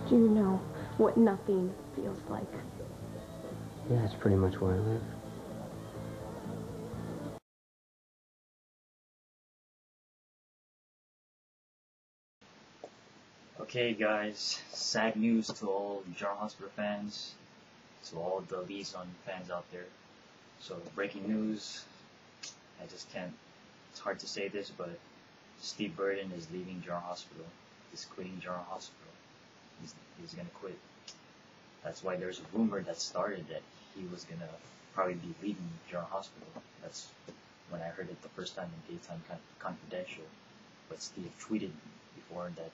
Do you know what nothing feels like? Yeah, it's pretty much where I live. Okay guys, sad news to all General Hospital fans, to all the Liaison fans out there. So breaking news, I just can't, it's hard to say this, but Steve Burton is leaving General Hospital. He's quitting General Hospital. He's gonna quit. That's why there's a rumor that started that he was gonna probably be leaving General Hospital. That's when I heard it the first time in Daytime Confidential. But Steve tweeted before that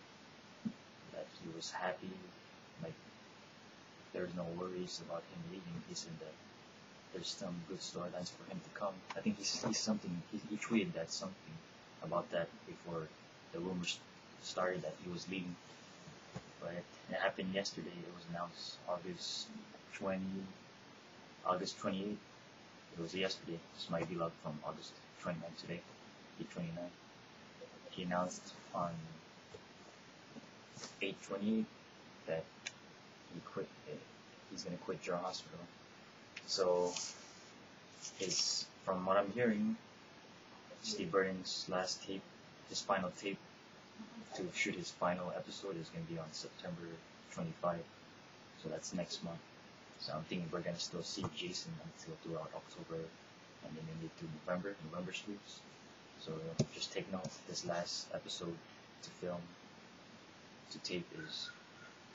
he was happy, like there's no worries about him leaving. He said that there's some good storylines for him to come. I think he tweeted that something about that before the rumors started that he was leaving. But it happened yesterday. It was announced August 28th. It was yesterday. This might be logged from August 29th today, 8/29. He announced on 8/28 that he's gonna quit General Hospital. So from what I'm hearing, Steve Burton's last tape, his final tape to shoot his final episode is gonna be on September 25. So that's next month. So I'm thinking we're gonna still see Jason until throughout October, and then maybe through November shoots. So just take note, this last episode to tape is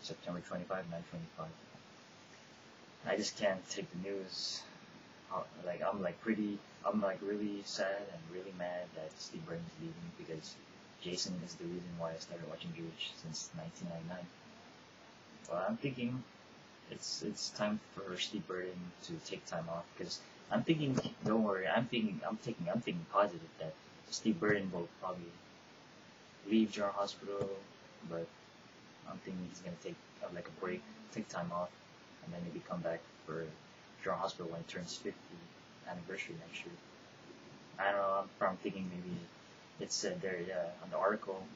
September 25, 9/25. I just can't take the news. I'm really sad and really mad that Steve Burton is leaving, because Jason is the reason why I started watching Jewish since 1999. Well, I'm thinking it's time for Steve Burton to take time off, because I'm thinking, don't worry, I'm thinking positive that Steve Burton will probably leave General Hospital, but I'm thinking he's gonna take like a break, take time off, and then maybe come back for General Hospital when it turns 50th anniversary next year. I don't know. I'm thinking maybe it said there, on the article.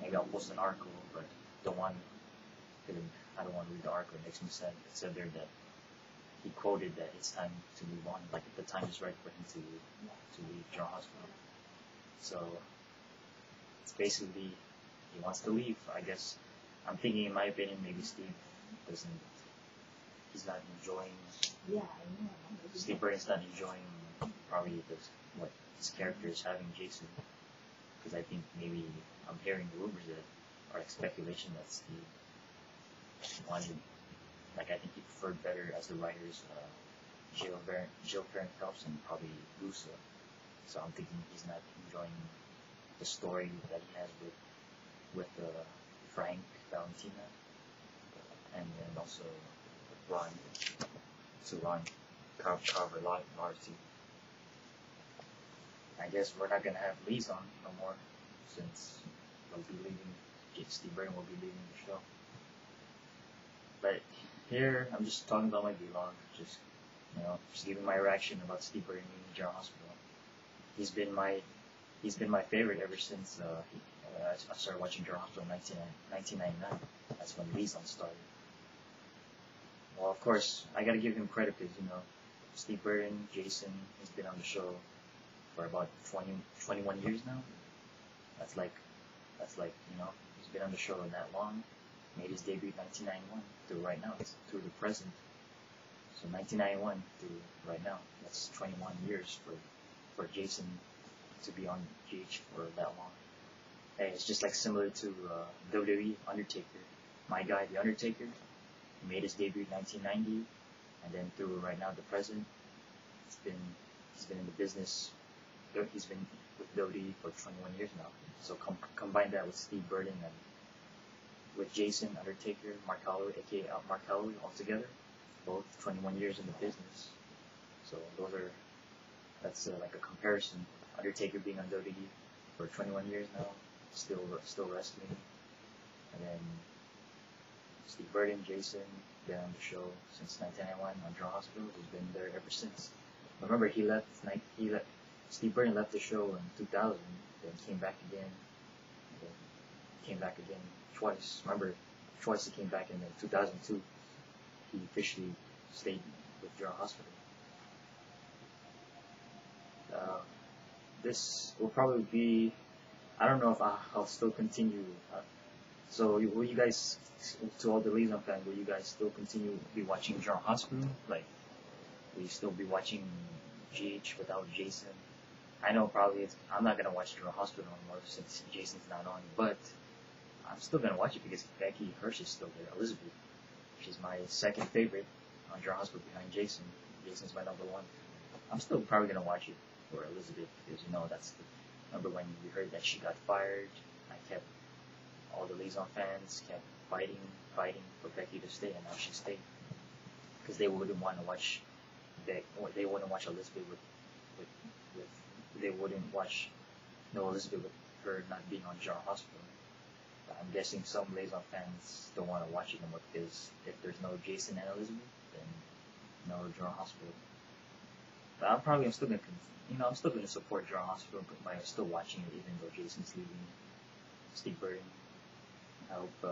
Maybe I'll post an article, but I don't want to read the article. It makes me sad. It said there that he quoted that it's time to move on, like the time is right for him to leave General Hospital. So it's basically he wants to leave. I guess I'm thinking, in my opinion, maybe Steve he's not enjoying. Steve Burton's not enjoying probably what his character is having Jason, because I think maybe I'm hearing rumors that, or speculation that Steve wanted, like I think he preferred better as the writers Jill Phelps and probably Lusa. So I'm thinking he's not enjoying the story that he has with Frank, Valentina, and then also Ron. So Ron Carver Larty. I guess we're not gonna have Liaison no more, since we'll be leaving. Steve Burton will be leaving the show. But here I'm just talking about my vlog, just giving my reaction about Steve Burton leaving General Hospital. He's been my favorite ever since I started watching General Hospital in 1999. That's when Liaison started. Well, of course, I gotta give him credit, because Steve Burton, Jason, he's been on the show for about 21 years now. That's like he's been on the show that long. Made his debut in 1991 through right now, through the present. So 1991 through right now, that's 21 years for Jason to be on GH for that long. Hey, it's just like similar to WWE Undertaker. My guy, The Undertaker, he made his debut in 1990, and then through right now, the present, he's been in the business. He's been with WWE for 21 years now. So combine that with Steve Burton and with Jason, Undertaker, Mark Calloway, aka Mark Calloway, all together, both 21 years in the business. So that's like a comparison. Undertaker being on WWE for 21 years now, still wrestling, and then Steve Burton, Jason, been on the show since 1991 on General Hospital. He's been there ever since. Remember, Steve Burton left the show in 2000, then came back again twice. Remember, twice he came back, and in 2002 he officially stayed with General Hospital. This will probably be, I don't know if I'll still continue. So will you guys, to all the Liaison fans, will you guys still continue be watching General Hospital? Like, will you still be watching GH without Jason? I know probably I'm not gonna watch General Hospital anymore since Jason's not on, but I'm still gonna watch it because Becky Hirsch is still there. Elizabeth, she's my second favorite on General Hospital behind Jason. Jason's my number one. I'm still probably gonna watch it for Elizabeth because that's the, remember when we heard that she got fired? All the Liaison fans kept fighting for Becky to stay, and now she stayed because they wouldn't want to watch they wouldn't watch Elizabeth with they wouldn't watch Elizabeth with her not being on General Hospital. I'm guessing some Liaison fans don't want to watch it anymore because if there's no Jason and Elizabeth, then no General Hospital. But I'm still gonna support General Hospital by still watching it even though Jason's leaving. Steve Burton. I hope,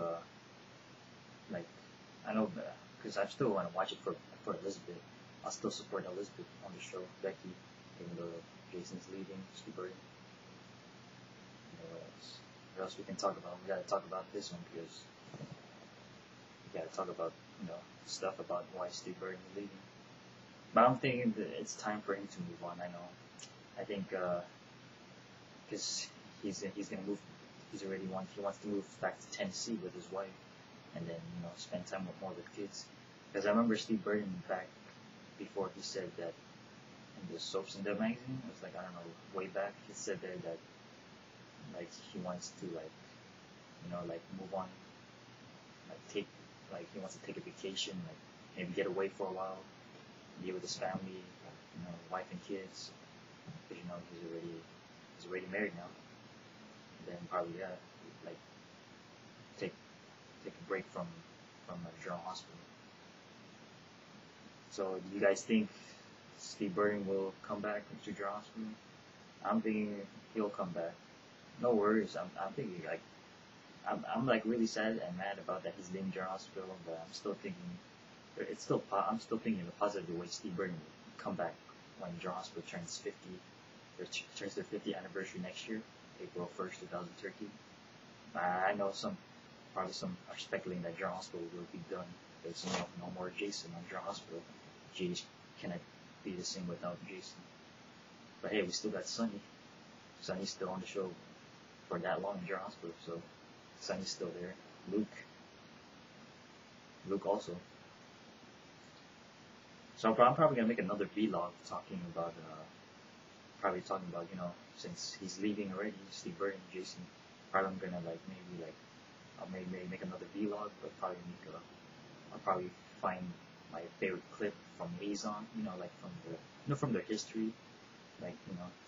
I know, because I still want to watch it for Elizabeth. I'll still support Elizabeth on the show, Becky, even though Jason's leaving, Steve Burton. What else we can talk about? We gotta talk about this one because we gotta talk about, stuff about why Steve Burton is leaving. But I'm thinking that it's time for him to move on. I know. I think, because he's gonna move. He wants to move back to Tennessee with his wife, and then spend time with more of the kids. Because I remember Steve Burton back before he said that in the Soaps and Dub magazine. It was like I don't know, way back. He said there that he wants to move on, he wants to take a vacation, maybe get away for a while, be with his family, wife and kids. Because he's already married now. Then probably take a break from General Hospital. So do you guys think Steve Burton will come back to General Hospital? I'm thinking he'll come back. No worries. I'm thinking I'm really sad and mad about that he's leaving General Hospital, but I'm still thinking I'm still thinking the positive way Steve Burton will come back when General Hospital turns 50. Turns their 50th anniversary next year. April 1st, 2013. I know some are speculating that General Hospital will be done. There's no more Jason on General Hospital. GH cannot be the same without Jason. But hey, we still got Sonny. Sonny's still on the show for that long in General Hospital, so Sonny's still there. Luke also. So I'm probably gonna make another vlog talking about since he's leaving already, Steve Burton, Jason, probably I'm gonna I'll maybe make another vlog, but I'll probably find my favorite clip from Liaison, from their history,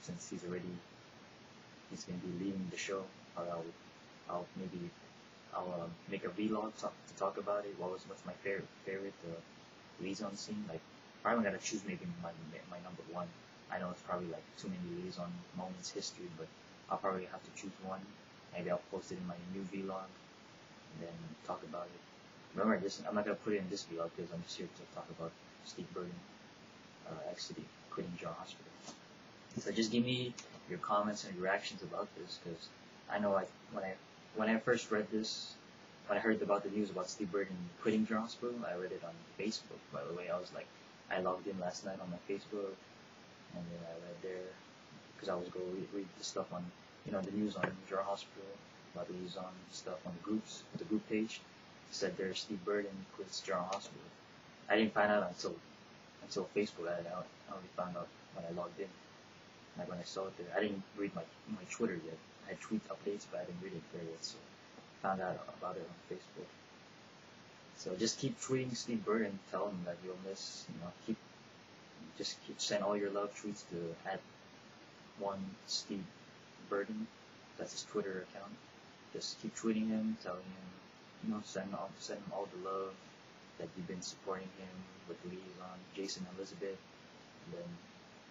since he's gonna be leaving the show, I'll make a vlog to talk about it. What's my favorite Liaison scene? Probably I'm gonna choose maybe my number one. I know it's probably too many Liaison moments history, but I'll probably have to choose one. Maybe I'll post it in my new vlog and then talk about it. Remember, I'm not gonna put it in this vlog because I'm just here to talk about Steve Burton actually quitting General Hospital. So just give me your comments and reactions about this, because I know when I first read this, when I heard about the news about Steve Burton quitting General Hospital, I read it on Facebook. By the way, I logged in last night on my Facebook. And then I read there, because I was going to read the stuff on, the news on General Hospital, about the Liaison stuff on the group page. It said there Steve Burton quits General Hospital. I didn't find out until Facebook. I only found out when I logged in. When I saw it there. I didn't read my Twitter yet. I had tweet updates, but I didn't read it there yet, so I found out about it on Facebook. So just keep tweeting Steve Burton, tell him that you'll miss, keep send all your love tweets to @1Steve Burton. That's his Twitter account. Just keep tweeting him, telling him, send him all the love that you've been supporting him with Liaison, Jason, Elizabeth, and then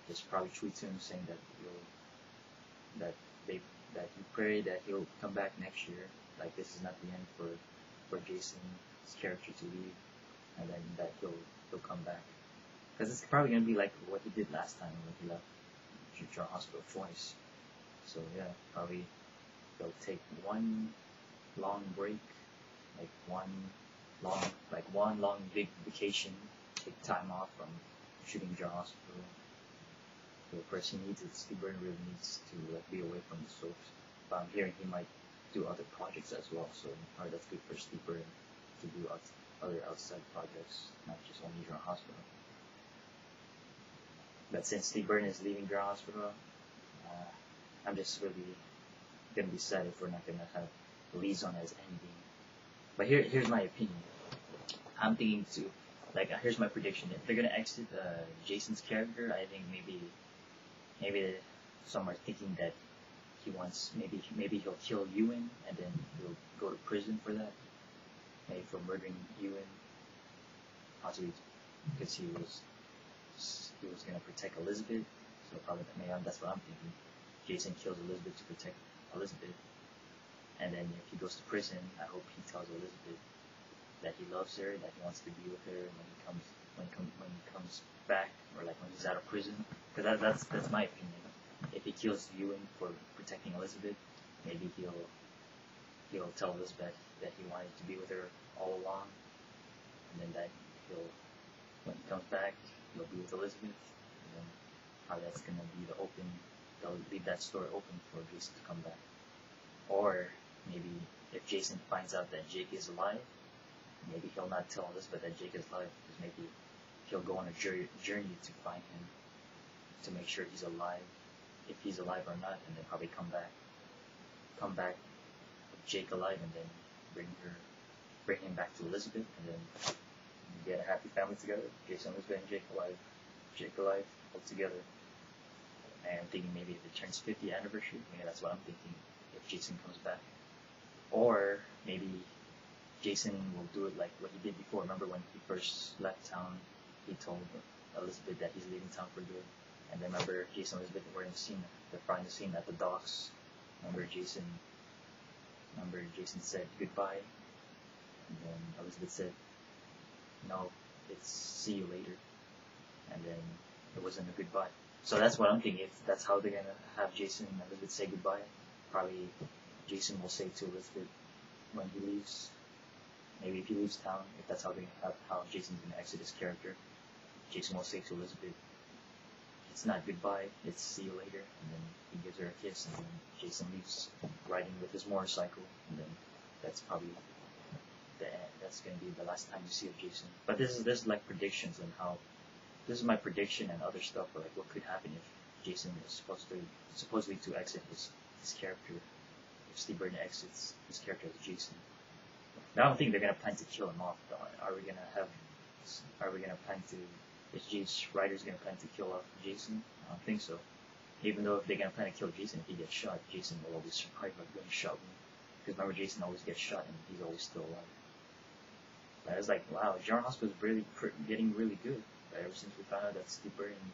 just probably tweet to him saying that you pray that he'll come back next year. This is not the end for Jason. Jason's character to leave, and then that he'll come back. Because it's probably gonna be like what he did last time when he left General Hospital twice. So yeah, probably they'll take one long break, like one long big vacation, take time off from shooting General Hospital. The person needs it. Steve Burton really needs to be away from the soaps. But I'm hearing he might do other projects as well. So probably that's good for Steve Burton to do other outside projects, not just only General Hospital. But since Steve Burton is leaving General Hospital, I'm just really gonna be sad if we're not gonna have Liaison as endgame. But here's my opinion. I'm thinking to, like, here's my prediction. If they're gonna exit Jason's character, I think maybe some are thinking that he wants, maybe he'll kill Ewan and then he'll go to prison for that, maybe for murdering Ewan, possibly because he was gonna protect Elizabeth. So probably maybe that's what I'm thinking. Jason kills Elizabeth to protect Elizabeth, and then if he goes to prison, I hope he tells Elizabeth that he loves her, that he wants to be with her when he comes back, or like when he's out of prison. Because that's my opinion. If he kills Ewan for protecting Elizabeth, maybe he'll tell Elizabeth that he wanted to be with her all along, and then that when he comes back, he'll be with Elizabeth, and then probably that's gonna be they'll leave that story open for Jason to come back. Or maybe if Jason finds out that Jake is alive, maybe he'll not tell Elizabeth that Jake is alive, because maybe he'll go on a journey to find him, to make sure he's alive, if he's alive or not, and then probably come back with Jake alive, and then bring him back to Elizabeth, and then get a happy family together. Jason, Elizabeth, and Jake alive, all together. And I'm thinking maybe if it turns 50th anniversary, maybe that's what I'm thinking, if Jason comes back. Or maybe Jason will do it like what he did before. Remember when he first left town, he told Elizabeth that he's leaving town for good. And then remember Jason and Elizabeth were in the scene, they're finding the scene at the docks. Remember Jason said goodbye, and then Elizabeth said, no, it's see you later. And then it wasn't a goodbye. So that's what I'm thinking. If that's how they're gonna have Jason and Elizabeth say goodbye, probably Jason will say to Elizabeth when he leaves. Maybe if he leaves town, if that's how Jason's gonna exit his character, Jason will say to Elizabeth, it's not goodbye, it's see you later. And then he gives her a kiss, and then Jason leaves riding with his motorcycle, and then that's probably that's gonna be the last time you see of Jason. But this is like predictions on how. This is my prediction and other stuff, or like what could happen if Jason is supposedly to exit his character, if Steve Burton exits his character as Jason. Now I don't think they're gonna plan to kill him off. Are we gonna plan to? Is Jake's writers gonna plan to kill off Jason? I don't think so. Even though if they're gonna plan to kill Jason, if he gets shot, Jason will always survive by getting shot. Because remember, Jason always gets shot and he's always still alive. But it's like, wow, General Hospital is really getting really good. Ever since we found out that Steve Burton,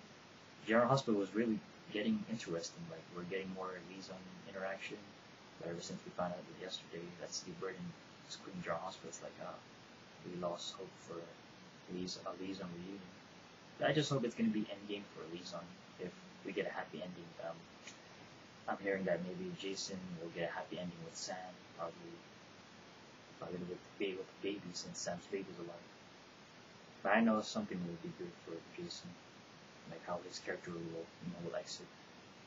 General Hospital was really getting interesting. Like, we're getting more Liaison interaction. But ever since we found out that yesterday that Steve Burton is quitting General Hospital, it's like, we lost hope for a Liaison reunion. But I just hope it's going to be endgame for Liaison if we get a happy ending. I'm hearing that maybe Jason will get a happy ending with Sam, probably with the baby, since Sam's baby's alive. But I know something will be good for Jason, like how his character will exit.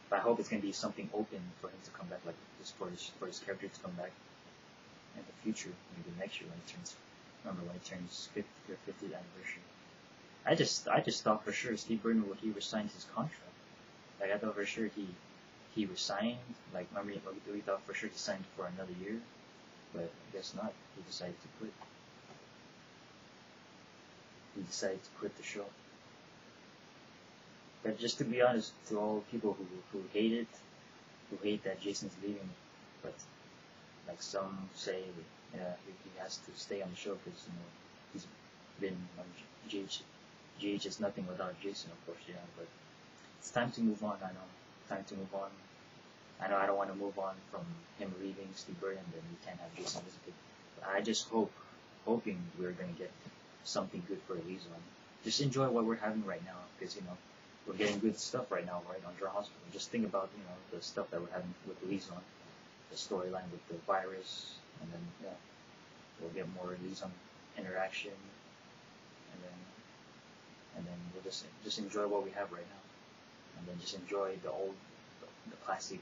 But I hope it's gonna be something open for him to come back, like just for his character to come back in the future, maybe next year when he turns 50th anniversary. I just thought for sure Steve Burton he resigned his contract. Like I thought for sure he resigned. Like remember we thought for sure he signed for another year, but I guess not. He decided to quit. He decided to quit the show. But just to be honest, to all people who hate that Jason's leaving, but like some say, yeah, he has to stay on the show because he's been on GH is nothing without Jason, of course, yeah. But it's time to move on. I know, time to move on. I know I don't want to move on from him leaving Steve Burton, then we can't have Jason Elizabeth. But I just hope hoping we're gonna get something good for Liaison. Just enjoy what we're having right now, because we're getting good stuff right now, right, under hospital. Just think about the stuff that we're having with Liaison, the storyline with the virus, and then we'll get more Liaison interaction, and then we'll just enjoy what we have right now, and then just enjoy the classic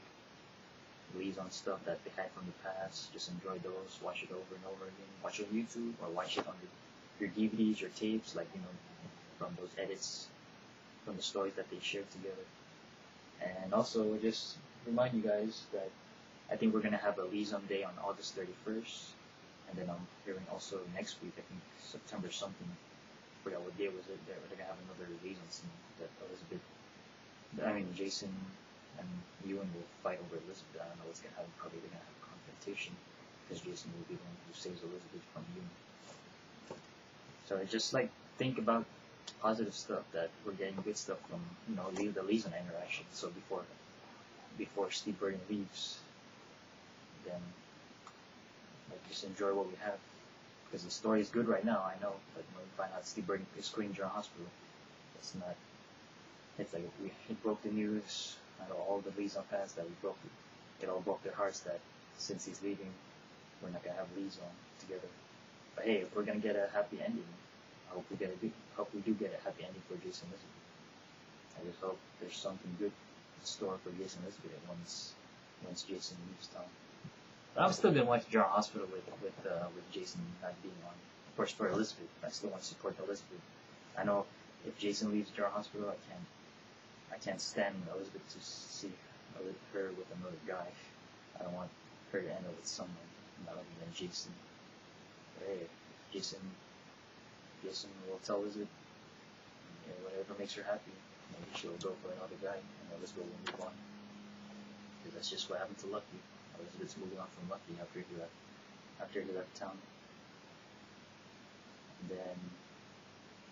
Liaison stuff that they had from the past. Just enjoy those, watch it over and over again, watch it on YouTube or watch it on your DVDs, your tapes, like from those edits, from the stories that they shared together. And also just remind you guys that I think we're gonna have a Liaison Day on August 31st, and then I'm hearing also next week, I think September something. I forgot what day was it. They're gonna have another Liaison scene that Jason and Ewan will fight over Elizabeth. I don't know what's gonna happen. Probably they're gonna have a confrontation because Jason will be the one who saves Elizabeth from Ewan. So just think about positive stuff, that we're getting good stuff from the Liaison interaction. So before Steve Burton leaves, then just enjoy what we have, because the story is good right now. I know, but when we find out Steve Burton is screaming during hospital, it's not. It's like it broke the news. I know all the Liaison fans that it all broke their hearts that since he's leaving, we're not gonna have Liaison together. But hey, if we're gonna get a happy ending, I hope we do get a happy ending for Jason Elizabeth. I just hope there's something good in store for Jason Elizabeth once Jason leaves town. But I'm still gonna watch General Hospital with Jason not being on. Of course, for Elizabeth, I still want to support Elizabeth. I know if Jason leaves General Hospital, I can't stand Elizabeth to see her with another guy. I don't want her to end up with someone other than Jason. But hey, Jason will tell Elizabeth whatever makes her happy. Maybe she'll go for another guy, and Elizabeth will move on. Because that's just what happened to Lucky. Elizabeth's moving on from Lucky after he left town. And then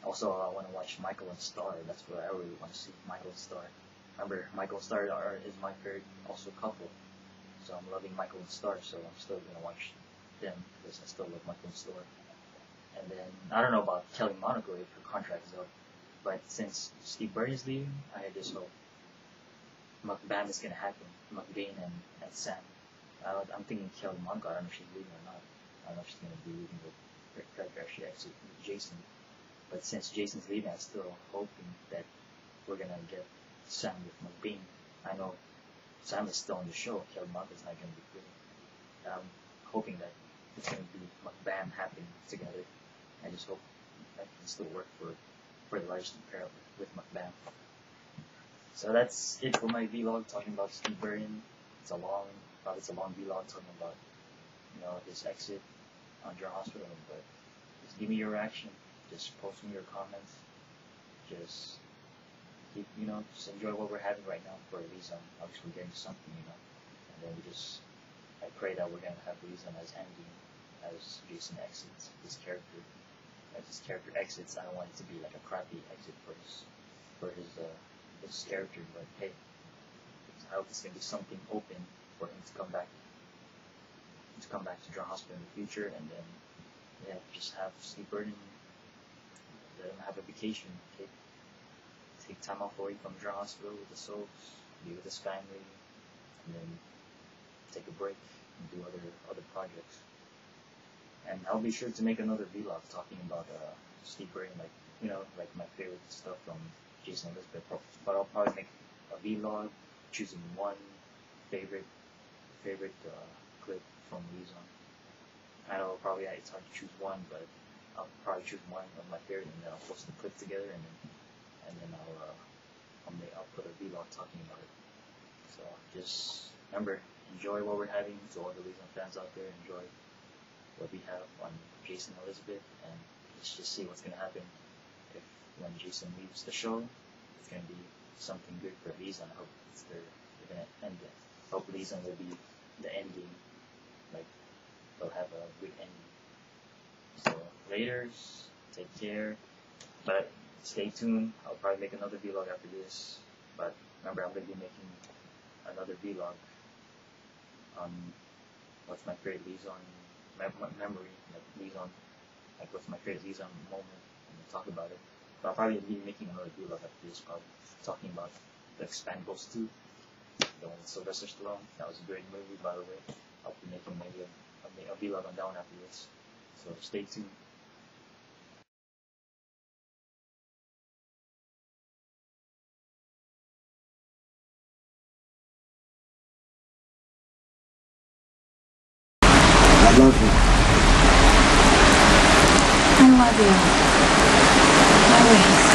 also I want to watch Michael and Star. That's what I really want to see, Michael and Star. Remember, Michael and Star is my favorite also couple. So I'm loving Michael and Star, so I'm still gonna watch them because I still love Michael and Star. And then I don't know about Kelly Monaco if her contract is up, but since Steve Burton is leaving, I just hope McBam is gonna happen. McBain and Sam. I'm thinking Kelly Monaco. I don't know if she's leaving or not. I don't know if she's gonna be leaving with her character actually exit with Jason. But since Jason's leaving, I'm still hoping that we're gonna get Sam with McBain. I know Sam is still on the show. Kelly Monaco's not gonna be good. I'm hoping that it's gonna be McBam happening together. I just hope that can still work for the largest pair with McBam. So that's it for my vlog talking about Steve Burton. It's a long vlog talking about his exit on General Hospital. But just give me your reaction. Just post me your comments. Just keep just enjoy what we're having right now for Liaison. Obviously we're getting something, and then I pray that we're gonna have Liaison as ending as Jason exits his character. As his character exits, I don't want it to be like a crappy exit for his character, but hey, I hope it's gonna be something open for him to come back to General Hospital in the future, and then just have Steve Burton, let him have a vacation, take time off away from General Hospital with the soaps, be with his family, and then take a break and do other projects. And I'll be sure to make another vlog talking about Steve Burton, like my favorite stuff from Jason Elizabeth. But I'll probably make a vlog choosing one favorite clip from Liaison. I know it's hard to choose one, but I'll probably choose one of my favorite, and then I'll post the clip together, and then I'll put a vlog talking about it. So just remember, enjoy what we're having. To all the Liaison fans out there, enjoy what we have on Jason Elizabeth, and let's just see what's gonna happen when Jason leaves the show. It's gonna be something good for Liaison. I hope they're gonna end it. I hope Liaison will be the ending. They'll have a good ending. So laters, take care. But stay tuned. I'll probably make another vlog after this. But remember, I'm gonna be making another vlog on what's my favorite Liaison memory, Liaison like with my favorite Liaison moment, and talk about it. But I'll probably be making another vlog after this, probably talking about the Expendables 2, the one with Sylvester Stallone. That was a great movie, by the way. I'll be making maybe a vlog on that one after this. So stay tuned. I love you. I love you. Always.